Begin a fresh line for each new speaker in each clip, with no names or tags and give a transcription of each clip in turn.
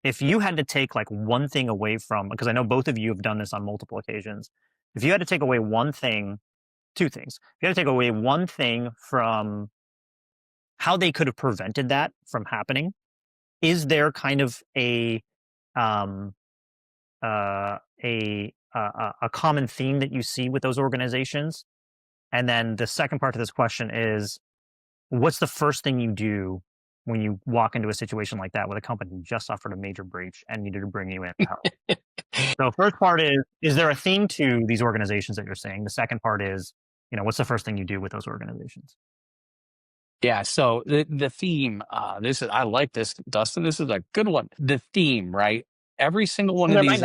if you had to take like one thing away from, because I know both of you have done this on multiple occasions, if you had to take away one thing, two things, if you had to take away one thing from how they could have prevented that from happening, is there kind of um, a common theme that you see with those organizations? And then the second part of this question is, what's the first thing you do when you walk into a situation like that with a company just suffered a major breach and needed to bring you in to help? So first part is there a theme to these organizations that you're saying? The second part is, what's the first thing you do with those organizations?
Yeah. So the theme, I like this, Dustin. This is a good one. The theme, right? Every single one of these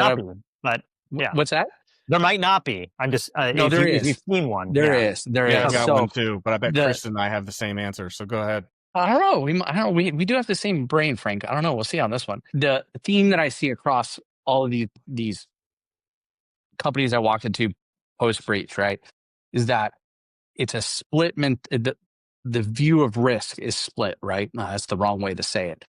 but yeah.
What's that?
There might not be. I'm just
no, there is.
If you've seen one,
there is.
Yeah, I've got one too, but I bet Chris and I have the same answer. So go ahead.
I don't know. We do have the same brain, Frank. I don't know. We'll see on this one. The theme that I see across all of these companies I walked into post breach, right, is that it's a split. The view of risk is split, right? No, that's the wrong way to say it.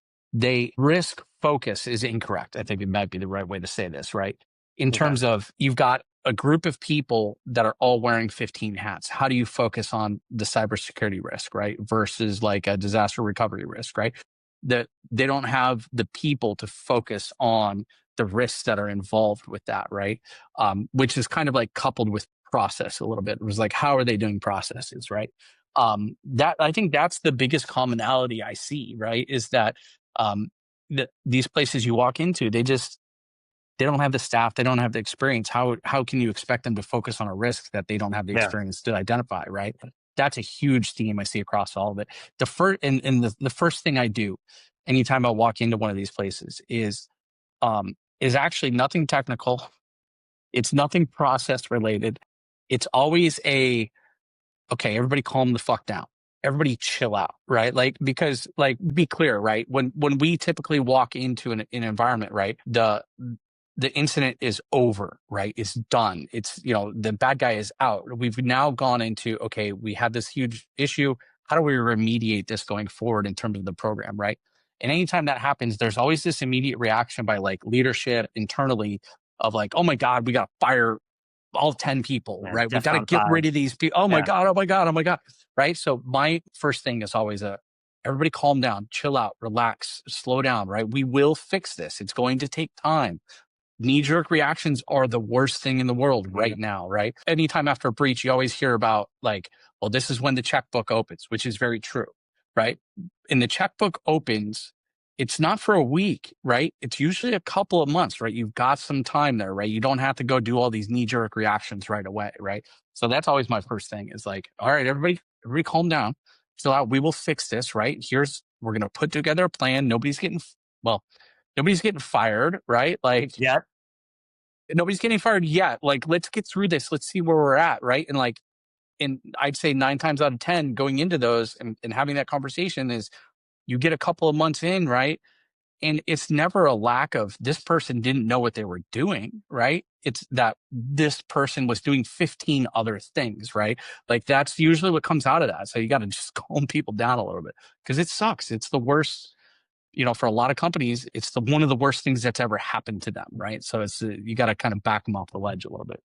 Risk focus is incorrect. I think it might be the right way to say this, right? In terms of, you've got a group of people that are all wearing 15 hats. How do you focus on the cybersecurity risk, right? Versus like a disaster recovery risk, right? That they don't have the people to focus on the risks that are involved with that, right? Which is kind of like coupled with process a little bit. It was like, how are they doing processes, right? That I think that's the biggest commonality I see, right? Is that these places you walk into, they don't have the staff, they don't have the experience. How can you expect them to focus on a risk that they don't have the experience to identify, right? That's a huge theme I see across all of it. The first thing I do anytime I walk into one of these places is actually nothing technical. It's nothing process related. It's always okay, everybody calm the fuck down. Everybody chill out, right? Like, because like, be clear, right? When we typically walk into an environment, right? The incident is over, right? It's done. It's, the bad guy is out. We've now gone into, okay, we have this huge issue. How do we remediate this going forward in terms of the program, right? And anytime that happens, there's always this immediate reaction by like leadership internally of like, oh my God, we got to fire all 10 people, right? We got to get rid of these people. Oh my God, oh my God, oh my God. Right? So my first thing is always everybody calm down, chill out, relax, slow down, right? We will fix this. It's going to take time. Knee-jerk reactions are the worst thing in the world right now, right? Anytime after a breach, you always hear about like, well, this is when the checkbook opens, which is very true, right? And the checkbook opens, it's not for a week, right? It's usually a couple of months, right? You've got some time there, right? You don't have to go do all these knee-jerk reactions right away, right? So that's always my first thing is like, all right, everybody calm down. Chill out. We will fix this, right? We're going to put together a plan. Nobody's getting fired, right? Like, nobody's getting fired yet. Like, let's get through this. Let's see where we're at, right? And like, I'd say 9 times out of 10 going into those and having that conversation is you get a couple of months in, right? And it's never a lack of this person didn't know what they were doing, right? It's that this person was doing 15 other things, right? Like that's usually what comes out of that. So you got to just calm people down a little bit because it sucks. It's the worst, for a lot of companies, it's one of the worst things that's ever happened to them, right? So it's you got to kind of back them off the ledge a little bit.